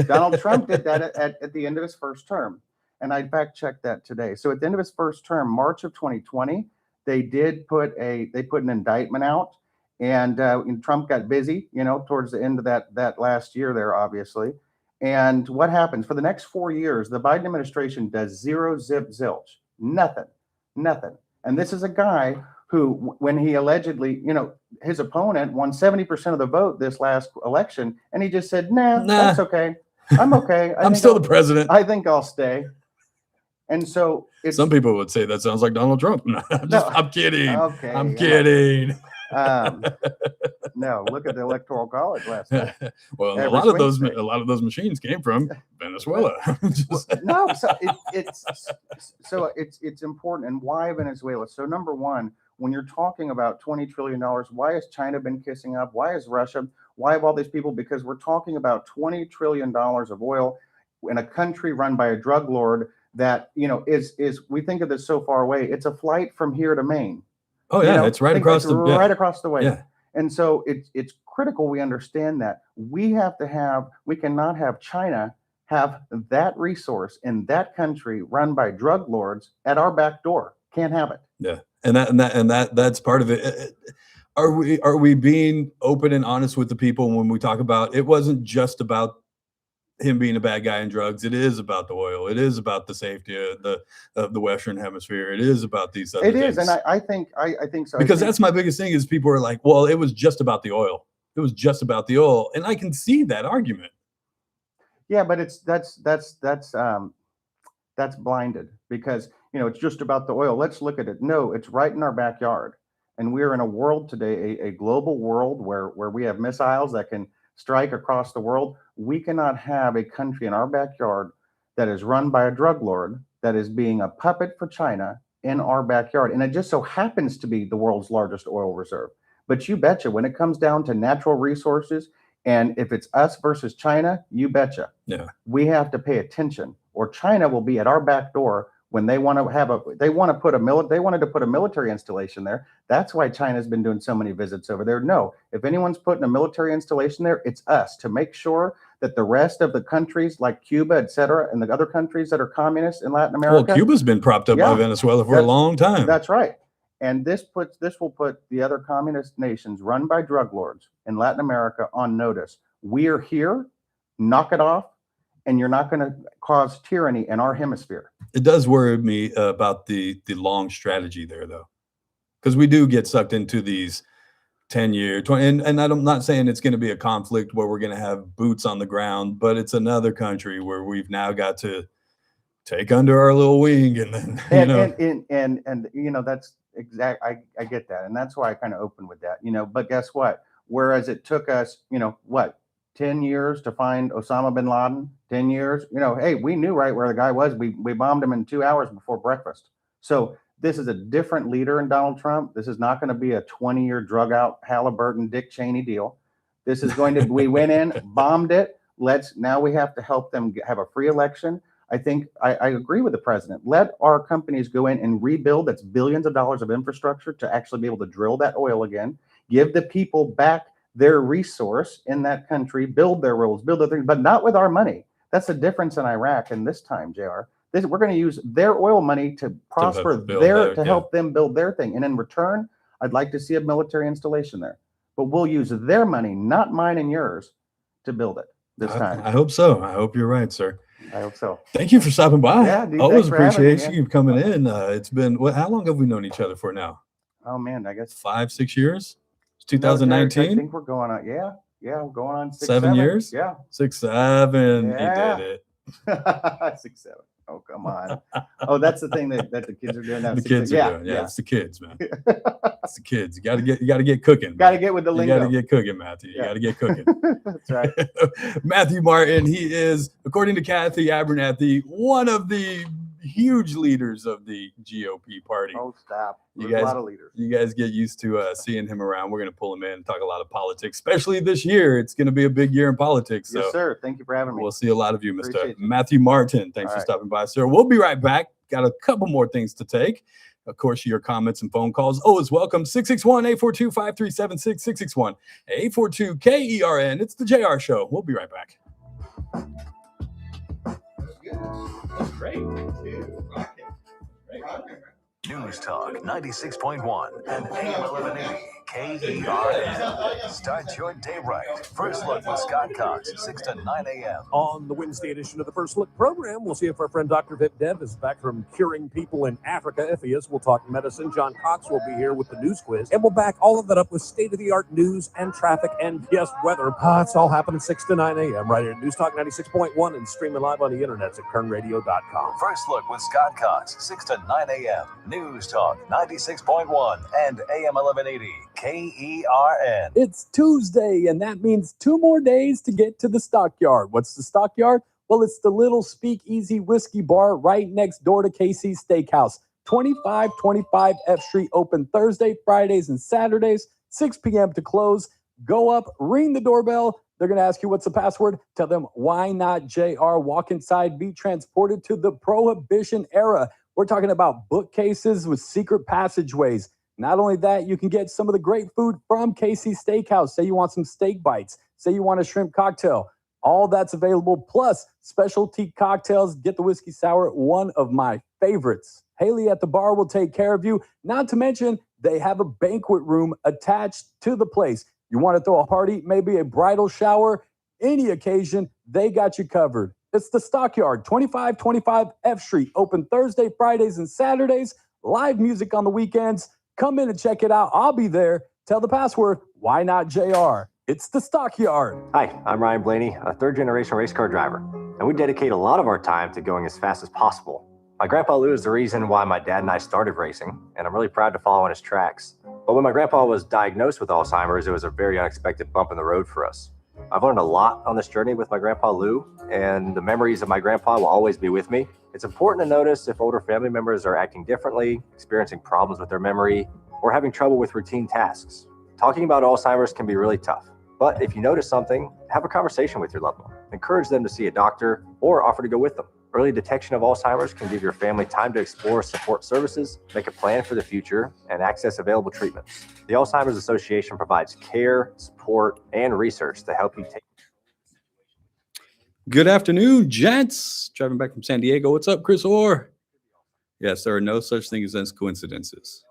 Donald Trump did that at the end of his first term. And I fact checked that today. So at the end of his first term, March of 2020, they put an indictment out, and Trump got busy, towards the end of that last year there, obviously. And what happens for the next 4 years? The Biden administration does zero, zip, zilch, nothing. And this is a guy who, when he allegedly, his opponent won 70% of the vote this last election, and he just said, nah. That's okay. I'm okay. I'm still the president. I think I'll stay. And so some people would say that sounds like Donald Trump. I'm kidding. Okay, I'm kidding. No, look at the Electoral College last night. Well, a lot of those machines came from Venezuela. No, so it's important. And why Venezuela? So #1, when you're talking about $20 trillion, why has China been kissing up? Why is Russia? Why have all these people? Because we're talking about $20 trillion of oil in a country run by a drug lord that, is we think of this so far away. It's a flight from here to Maine. Oh yeah, it's right across the way. Yeah. And so it's critical we understand that we cannot have China have that resource in that country run by drug lords at our back door. Can't have it. Yeah. And that's part of it. Are we being open and honest with the people when we talk about it? Wasn't just about him being a bad guy in drugs. It is about the oil. It is about the safety of the Western Hemisphere. It is about these other things. It is, and I think so. Because that's my biggest thing is people are like, well, it was just about the oil. It was just about the oil, and I can see that argument. Yeah, but that's blinded because it's just about the oil. Let's look at it. No, it's right in our backyard, and we're in a world today, a global world where we have missiles that can strike across the world. We cannot have a country in our backyard that is run by a drug lord that is being a puppet for China in our backyard. And it just so happens to be the world's largest oil reserve. But you betcha, when it comes down to natural resources, and if it's us versus China, you betcha. Yeah. We have to pay attention, or China will be at our back door when they want to put a military installation there. That's why China's been doing so many visits over there. No, if anyone's putting a military installation there, it's us, to make sure that the rest of the countries like Cuba, et cetera, and the other countries that are communists in Latin America. Well, Cuba's been propped up by Venezuela for a long time. That's right. And this will put the other communist nations run by drug lords in Latin America on notice. We are here, knock it off, and you're not going to cause tyranny in our hemisphere. It does worry me about the long strategy there, though, because we do get sucked into these 10-year, 20, and I'm not saying it's going to be a conflict where we're going to have boots on the ground, but it's another country where we've now got to take under our little wing, and then and that's exact. I get that, and that's why I kind of opened with that. But guess what? Whereas it took us, 10 years to find Osama bin Laden, 10 years, hey, we knew right where the guy was. We bombed him in 2 hours before breakfast. So this is a different leader in Donald Trump. This is not going to be a 20-year drug out Halliburton, Dick Cheney deal. This is going to, we went in, bombed it. Now we have to help them have a free election. I think I agree with the president. Let our companies go in and rebuild. That's billions of dollars of infrastructure to actually be able to drill that oil again. Give the people back their resource in that country, build their roads, build their things, but not with our money. That's the difference in Iraq. And this time, JR, we're going to use their oil money to prosper to help them build their thing. And in return, I'd like to see a military installation there. But we'll use their money, not mine and yours, to build it this time. I hope so. I hope you're right, sir. I hope so. Thank you for stopping by. Yeah, dude, always appreciate you coming in. It's been, how long have we known each other for now? Oh man, I guess 5-6 years. 2019. I think we're going on. Yeah, we're going on 7 years. Yeah, 6, 7. Yeah. He did it. 6, 7. Oh, come on. Oh, that's the thing that the kids are doing now. The kids are doing. Yeah, it's the kids, man. It's the kids. You got to get cooking. Got to get with the lingo. You got to get cooking, Matthew. You got to get cooking. That's right. Matthew Martin. He is, according to Kathy Abernathy, one of the huge leaders of the GOP party. Oh, stop. There's a lot of leaders. You guys get used to seeing him around. We're going to pull him in and talk a lot of politics, especially this year. It's going to be a big year in politics. So yes, sir. Thank you for having me. We'll see a lot of you, Mr. Matthew Martin. Thanks for stopping by, sir. We'll be right back. Got a couple more things to take. Of course, your comments and phone calls always welcome. 661-842-5376, 661-842-KERN. It's the JR Show. We'll be right back. That's great. News Talk 96.1 and AM 1180 KERN. Start your day right. First Look with Scott Cox, 6 to 9 a.m. On the Wednesday edition of the First Look program, we'll see if our friend Dr. Vip Dev is back from curing people in Africa. If he is, we'll talk medicine. John Cox will be here with the news quiz. And we'll back all of that up with state-of-the-art news and traffic and, yes, weather. It's all happening 6 to 9 a.m. right here at News Talk 96.1 and streaming live on the internet at kernradio.com. First Look with Scott Cox, 6 to 9 a.m. News Talk 96.1 and AM 1180 KERN. It's Tuesday, and that means 2 more days to get to the Stockyard. What's the Stockyard? Well, it's the little speakeasy whiskey bar right next door to KC's Steakhouse. 2525 F Street, open Thursday, Fridays, and Saturdays, 6 p.m. to close. Go up, ring the doorbell. They're going to ask you what's the password. Tell them, why not JR? Walk inside, be transported to the Prohibition era. We're talking about bookcases with secret passageways. Not only that, you can get some of the great food from KC's Steakhouse. Say you want some steak bites. Say you want a shrimp cocktail. All that's available, plus specialty cocktails. Get the whiskey sour, one of my favorites. Haley at the bar will take care of you. Not to mention, they have a banquet room attached to the place. You want to throw a party, maybe a bridal shower? any occasion, they got you covered. It's the Stockyard, 2525 F Street, open Thursday, Fridays, and Saturdays. Live music on the weekends. Come in and check it out. I'll be there. Tell the password, why not JR? It's the Stockyard. Hi, I'm Ryan Blaney, a third-generation race car driver, and we dedicate a lot of our time to going as fast as possible. My grandpa Lou is the reason why my dad and I started racing, and I'm really proud to follow in his tracks. But when my grandpa was diagnosed with Alzheimer's, it was a very unexpected bump in the road for us. I've learned a lot on this journey with my grandpa Lou, and the memories of my grandpa will always be with me. It's important to notice if older family members are acting differently, experiencing problems with their memory, or having trouble with routine tasks. Talking about Alzheimer's can be really tough, but if you notice something, have a conversation with your loved one. Encourage them to see a doctor or offer to go with them. Early detection of Alzheimer's can give your family time to explore support services, make a plan for the future, and access available treatments. The Alzheimer's Association provides care, support, and research to help you take. Good afternoon, gents. Driving back from San Diego. What's up, Chris Orr? Yes, there are no such things as coincidences.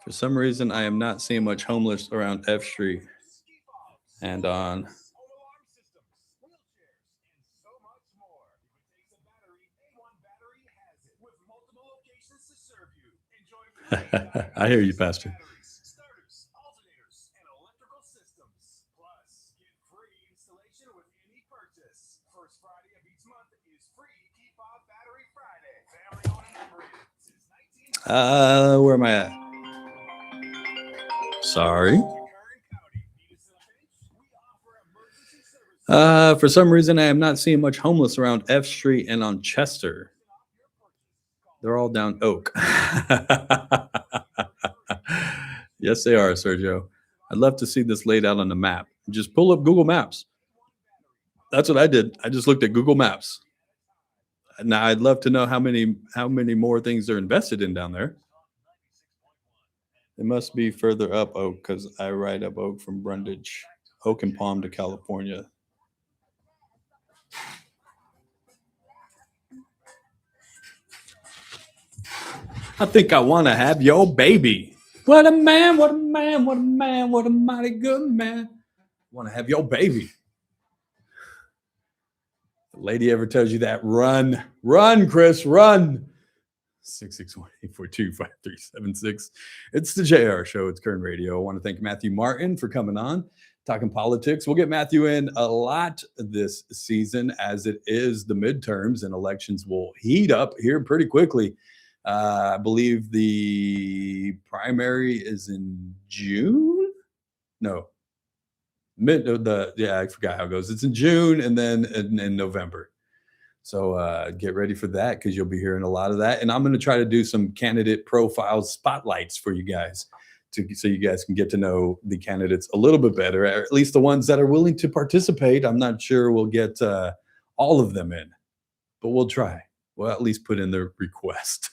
For some reason, I am not seeing much homeless around F Street and on. I hear you, Pastor. Where am I at? Sorry. For some reason, I am not seeing much homeless around F Street and on Chester. They're all down Oak. Yes, they are, Sergio. I'd love to see this laid out on the map. Just pull up Google Maps. That's what I did. I just looked at Google Maps. Now, I'd love to know how many more things are invested in down there. It must be further up Oak because I ride up Oak from Brundage, Oak and Palm to California. I think I want to have your baby. What a man, what a man, what a man, what a mighty good man. Want to have your baby. The lady ever tells you that, run, Chris, run. 661-842-5376. It's the JR Show. It's Kern Radio. I want to thank Matthew Martin for coming on, talking politics. We'll get Matthew in a lot this season as it is the midterms and elections will heat up here pretty quickly. I believe the primary is in June. No, I forgot how it goes. It's in June and then in November. So get ready for that because you'll be hearing a lot of that. And I'm going to try to do some candidate profile spotlights for you guys so you guys can get to know the candidates a little bit better, or at least the ones that are willing to participate. I'm not sure we'll get all of them in, but we'll try. We'll at least put in their request.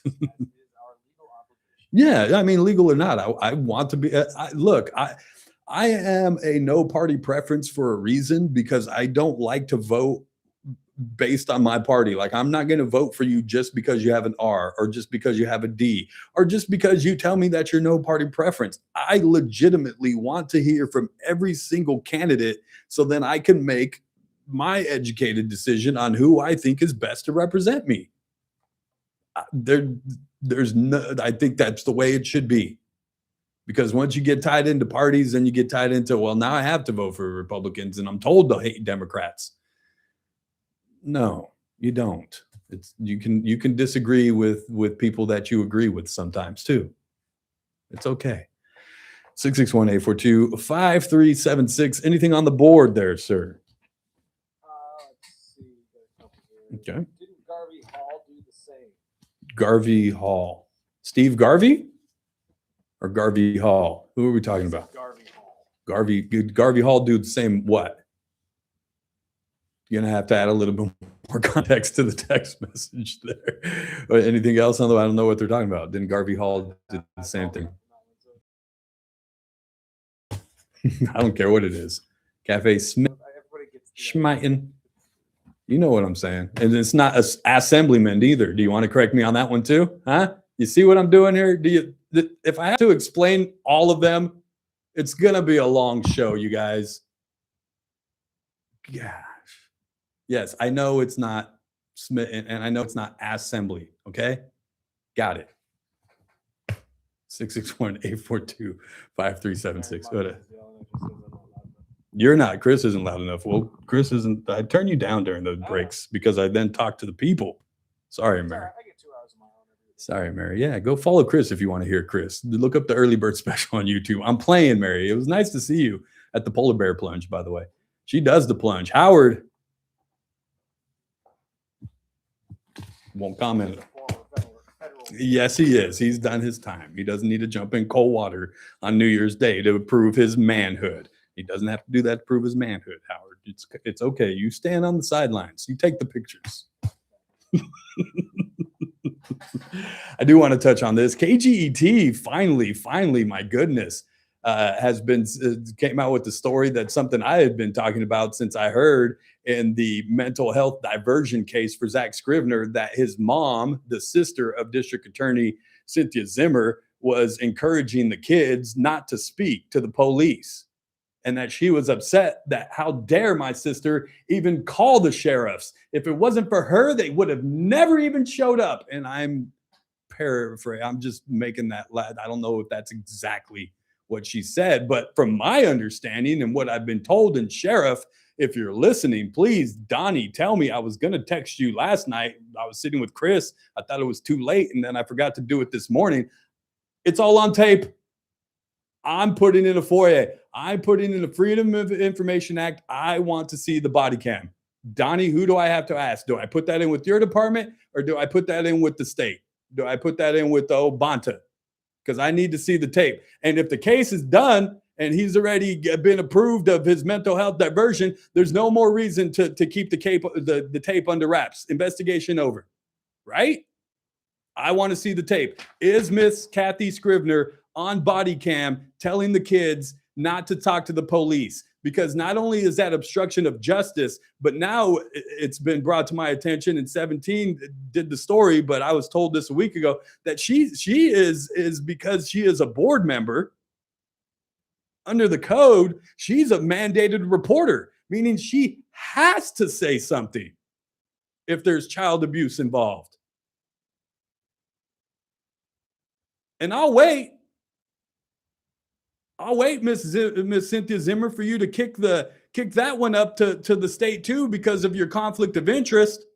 Yeah, I mean, legal or not, I want to be. I am a no party preference for a reason because I don't like to vote based on my party. Like, I'm not going to vote for you just because you have an R or just because you have a D or just because you tell me that you're no party preference. I legitimately want to hear from every single candidate so then I can make my educated decision on who I think is best to represent me. There's no, I think that's the way it should be. Because once you get tied into parties and you get tied into, well, now I have to vote for Republicans and I'm told to hate Democrats. No, you don't. You can disagree with people that you agree with sometimes too. It's okay. 661-842-5376. Anything on the board there, sir? Let's see. Okay. Didn't Garvey Hall do the same? Garvey Hall. Steve Garvey or Garvey Hall? Who are we talking about? Garvey Hall. Garvey Hall do the same what? You're going to have to add a little bit more context to the text message there. But anything else? I don't know what they're talking about. Didn't Garvey Hall do the same thing? I don't care what it is. Cafe Smith. Schmeiten. You know what I'm saying. And it's not a assemblyman either. Do you want to correct me on that one too? Huh? You see what I'm doing here? If I have to explain all of them, it's going to be a long show, you guys. Gosh. Yes, I know it's not Smith, and I know it's not assembly. Okay? Got it. 661-842-5376. You're not. Chris isn't loud enough. Well, Chris isn't. I turn you down during those breaks because I then talk to the people. Sorry, Mary. Sorry, Mary. Yeah, go follow Chris if you want to hear Chris. Look up the early bird special on YouTube. I'm playing, Mary. It was nice to see you at the polar bear plunge, by the way. She does the plunge. Howard won't comment. Yes, he is. He's done his time. He doesn't need to jump in cold water on New Year's Day to prove his manhood. He doesn't have to do that to prove his manhood, Howard. It's okay. You stand on the sidelines. You take the pictures. I do want to touch on this. KGET finally, my goodness, came out with the story that's something I had been talking about since I heard in the mental health diversion case for Zack Scrivner that his mom, the sister of District Attorney Cynthia Zimmer, was encouraging the kids not to speak to the police. And that she was upset that how dare my sister even call the sheriffs. If it wasn't for her, they would have never even showed up. And I'm paraphrasing. I'm just making that lad. I don't know if that's exactly what she said, but from my understanding and what I've been told, and Sheriff, if you're listening, please, Donnie, tell me. I was going to text you last night. I was sitting with Chris. I thought it was too late, and then I forgot to do it this morning. It's all on tape. I'm putting in a FOIA. I'm putting in the Freedom of Information Act. I want to see the body cam. Donnie, who do I have to ask? Do I put that in with your department, or do I put that in with the state? Do I put that in with the Obanta? Because I need to see the tape. And if the case is done and he's already been approved of his mental health diversion, there's no more reason to keep the tape under wraps. Investigation over, right? I want to see the tape. Is Miss Kathy Scrivner on body cam telling the kids not to talk to the police? Because not only is that obstruction of justice, but now it's been brought to my attention, and 17 did the story, but I was told this a week ago that she is because she is a board member under the code, she's a mandated reporter, meaning she has to say something if there's child abuse involved. And I'll wait, Miss Cynthia Zimmer, for you to kick that one up to the state too, because of your conflict of interest.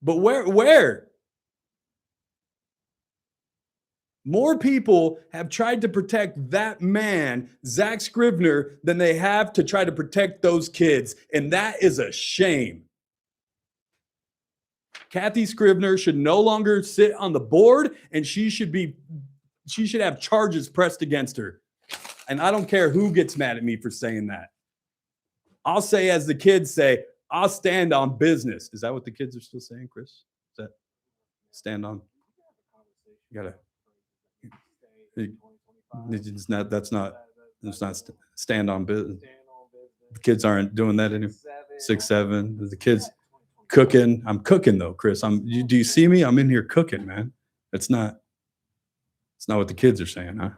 But where? More people have tried to protect that man, Zack Scrivner, than they have to try to protect those kids, and that is a shame. Kathy Scrivner should no longer sit on the board, and she should have charges pressed against her. And I don't care who gets mad at me for saying that. I'll say, as the kids say, I'll stand on business. Is that what the kids are still saying, Chris? Is that stand on? You gotta. It's not. That's not stand on business. The kids aren't doing that anymore. 6, 7. The kids cooking. I'm cooking though, Chris. Do you see me? I'm in here cooking, man. It's not what the kids are saying, huh?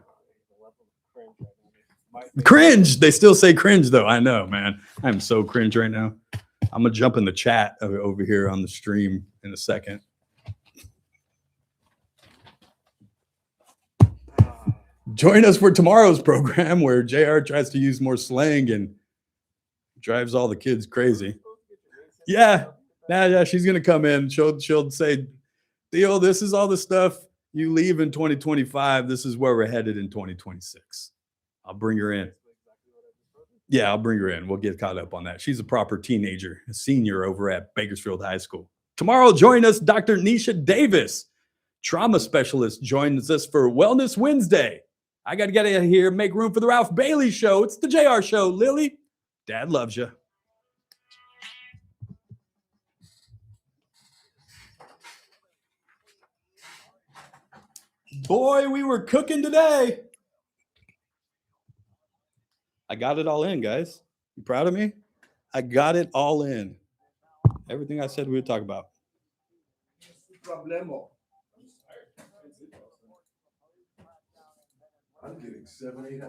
Cringe. They still say cringe though. I know, man. I'm so cringe right now. I'm gonna jump in the chat over here on the stream in a second. Join us for tomorrow's program where JR tries to use more slang and drives all the kids crazy. Yeah, she's gonna come in. She'll say, Theo, this is all the stuff you leave in 2025. This is where we're headed in 2026. I'll bring her in. Yeah, I'll bring her in. We'll get caught up on that. She's a proper teenager, a senior over at Bakersfield High School. Tomorrow, join us, Dr. Nisha Davis, trauma specialist, joins us for Wellness Wednesday. I got to get out of here, make room for the Ralph Bailey Show. It's the JR Show. Lily, Dad loves you. Boy, we were cooking today. I got it all in, guys. You proud of me? I got it all in. Everything I said we would talk about. I'm getting 7, 8